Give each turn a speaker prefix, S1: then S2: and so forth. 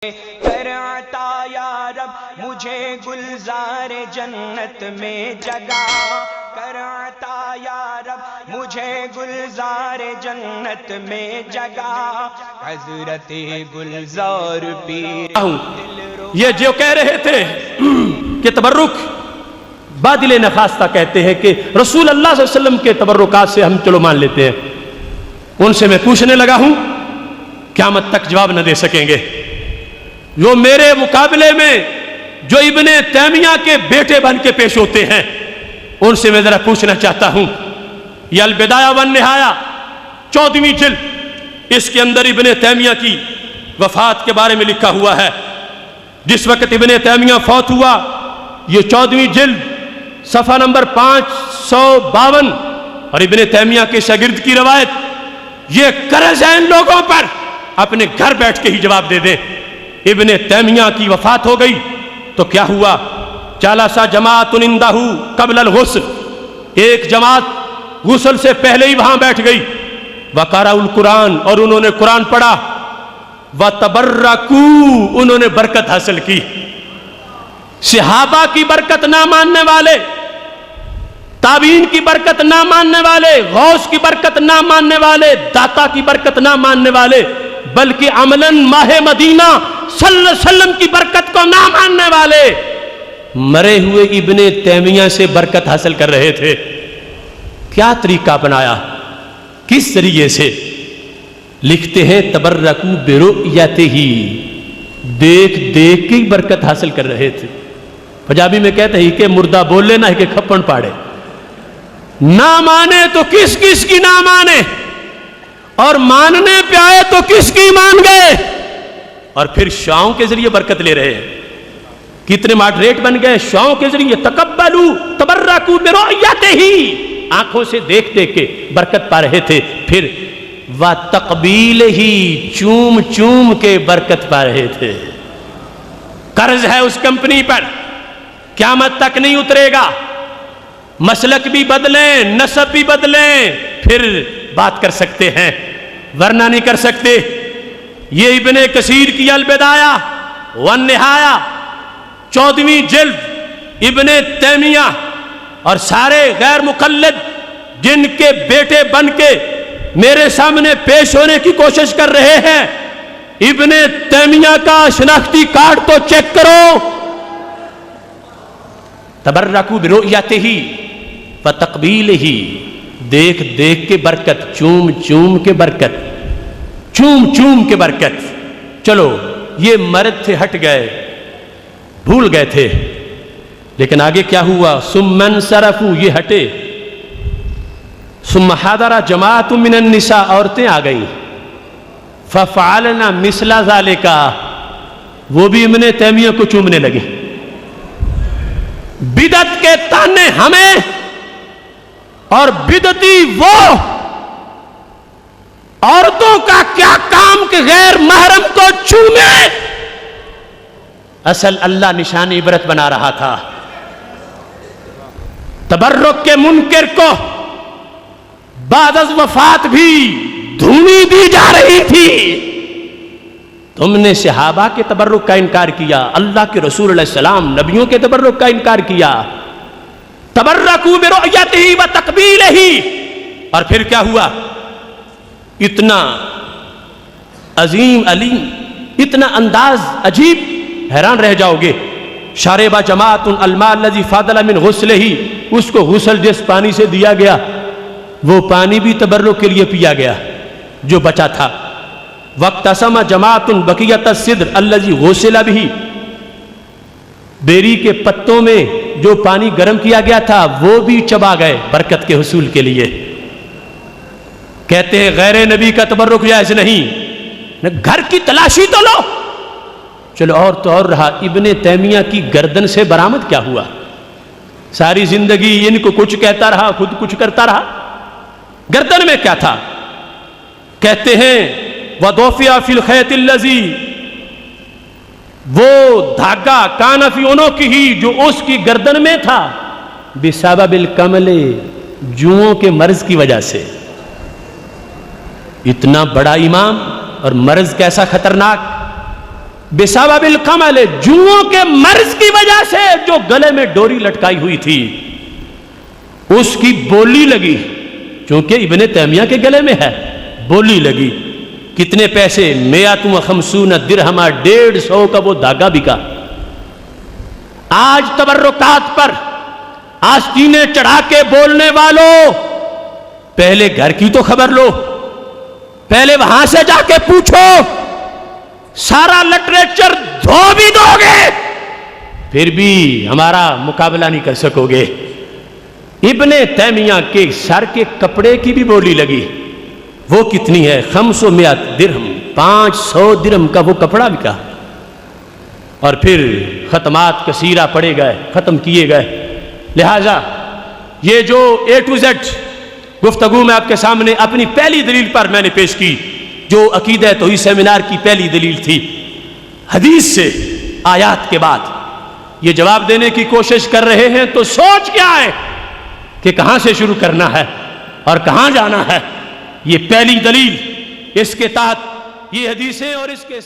S1: کر عطا یا رب مجھے گلزار جنت میں جگہ، کر عطا یا رب مجھے گلزار جنت میں جگہ، حضرت گلزار پیر
S2: یہ جو کہہ رہے تھے کہ تبرک بادل نخواستہ کہتے ہیں کہ رسول اللہ صلی اللہ علیہ وسلم کے تبرکات سے ہم چلو مان لیتے ہیں، ان سے میں پوچھنے لگا ہوں، قیامت تک جواب نہ دے سکیں گے۔ جو میرے مقابلے میں جو ابن تیمیہ کے بیٹے بن کے پیش ہوتے ہیں ان سے میں ذرا پوچھنا چاہتا ہوں۔ یہ البدایہ والنہایہ 14ویں جلد، اس کے اندر ابن تیمیہ کی وفات کے بارے میں لکھا ہوا ہے۔ جس وقت ابن تیمیہ فوت ہوا، یہ 14ویں جلد صفحہ نمبر 552، اور ابن تیمیہ کے شاگرد کی روایت، یہ قرض ہے ان لوگوں پر، اپنے گھر بیٹھ کے ہی جواب دے دیں۔ ابن تیمیہ کی وفات ہو گئی تو کیا ہوا؟ جالسا جماعت عندہ قبل الغسل، ایک جماعت غسل سے پہلے ہی وہاں بیٹھ گئی۔ وقرأوا القرآن، اور انہوں نے قرآن پڑھا۔ وتبرکوا، انہوں نے برکت حاصل کی۔ صحابہ کی برکت نہ ماننے والے، تابعین کی برکت نہ ماننے والے، غوث کی برکت نہ ماننے والے، داتا کی برکت نہ ماننے والے، بلکہ عملاً ماہ مدینہ صلی اللہ علیہ وسلم کی برکت کو نہ ماننے والے مرے ہوئے ابن تیمیہ سے برکت حاصل کر رہے تھے۔ کیا طریقہ اپنایا؟ کس طریقے سے؟ لکھتے ہیں تبرکوا برؤیتہ، دیکھ دیکھ کے برکت حاصل کر رہے تھے۔ پنجابی میں کہتے ہیں کہ مردہ بول لے نہ کہ کھپن پاڑے، نہ مانے تو کس کس کی نہ مانے، اور ماننے پہ آئے تو کس کی مان گئے، اور پھر شاؤں کے ذریعے برکت لے رہے ہیں۔ کتنے ماڈریٹ بن گئے شاؤں کے ذریعے۔ تقبلوا تبرکوا برؤیتہ، آنکھوں سے دیکھ دیکھ کے برکت پا رہے تھے۔ پھر وتقبیلہ، چوم چوم کے برکت پا رہے تھے۔ قرض ہے اس کمپنی پر، قیامت تک نہیں اترے گا۔ مسلک بھی بدلیں، نسب بھی بدلیں، پھر بات کر سکتے ہیں، ورنہ نہیں کر سکتے۔ یہ ابن کثیر کی البدایہ والنہایہ 14ویں جلد، ابن تیمیہ اور سارے غیر مقلد جن کے بیٹے بن کے میرے سامنے پیش ہونے کی کوشش کر رہے ہیں، ابن تیمیہ کا شناختی کارڈ تو چیک کرو۔ تبرکوا برؤیتہ وتقبیلہ، دیکھ دیکھ کے برکت، چوم چوم کے برکت، چوم چوم کے برکت۔ چلو یہ مرد تھے، ہٹ گئے، بھول گئے تھے، لیکن آگے کیا ہوا؟ ثم انصرفوا، یہ ہٹے۔ ثم حضر جماعت من النساء، عورتیں آ گئیں۔ ففعلنا مثل ذلك، وہ بھی ابن تیمیہ کو چومنے لگے۔ بدعت کے تانے ہمیں، اور بدعتی وہ۔ عورتوں کا کیا کام کہ غیر محرم کو چومے؟ اصل اللہ نشان عبرت بنا رہا تھا۔ تبرک کے منکر کو بعد از وفات بھی دھونی دی جا رہی تھی۔ تم نے صحابہ کے تبرک کا انکار کیا، اللہ کے رسول علیہ السلام نبیوں کے تبرک کا انکار کیا۔ تبرکوا برؤیتہ وتقبیلہ، اور پھر کیا ہوا؟ اتنا عظیم علیم، اتنا انداز عجیب، حیران رہ جاؤ گے۔ شاربہ جماعت الماء الذی فاضل من غسلہ، اس کو غسل جس پانی سے دیا گیا وہ پانی بھی تبرک کے لیے پیا گیا جو بچا تھا۔ واقتسم جماعت بقیۃ السدر الذی غسل بہ، بیری کے پتوں میں جو پانی گرم کیا گیا تھا وہ بھی چبا گئے برکت کے حصول کے لیے۔ کہتے ہیں غیر نبی کا تبرک جائز نہیں، گھر کی تلاشی تو لو۔ چلو اور تو اور رہا، ابن تیمیہ کی گردن سے برآمد کیا ہوا؟ ساری زندگی ان کو کچھ کہتا رہا، خود کچھ کرتا رہا۔ گردن میں کیا تھا؟ کہتے ہیں وَضُفِعَ فِي الْخَيْطِ الَّذِي، وہ دھاگا کان فی عنقہ، جو اس کی گردن میں تھا، بسبب الکمل، جوؤں کے مرض کی وجہ سے۔ اتنا بڑا امام اور مرض کیسا خطرناک، بسبب القمل، جوؤں کے مرض کی وجہ سے جو گلے میں ڈوری لٹکائی ہوئی تھی اس کی بولی لگی، چونکہ ابن تیمیہ کے گلے میں ہے، بولی لگی. کتنے پیسے؟ 150 درہم، 150 کا وہ دھاگا بکا. آج تبرکات پر آستینیں چڑھا کے بولنے والوں، پہلے گھر کی تو خبر لو، پہلے وہاں سے جا کے پوچھو. سارا لٹریچر دھو بھی دو گے پھر بھی ہمارا مقابلہ نہیں کر سکو گے. ابن تیمیہ کے سر کے کپڑے کی بھی بولی لگی. وہ کتنی ہے؟ 500 درہم، 500 درہم کا وہ کپڑا بکا. اور پھر ختمات کثیرہ پڑے گئے، ختم کیے گئے. لہذا یہ جو A to Z گفتگو میں آپ کے سامنے اپنی پہلی دلیل پر میں نے پیش کی، جو عقیدہ توحید سیمینار کی پہلی دلیل تھی، حدیث سے آیات کے بعد یہ جواب دینے کی کوشش کر رہے ہیں تو سوچ کیا ہے کہ کہاں سے شروع کرنا ہے اور کہاں جانا ہے. یہ پہلی دلیل، اس کے تحت یہ حدیثیں اور اس کے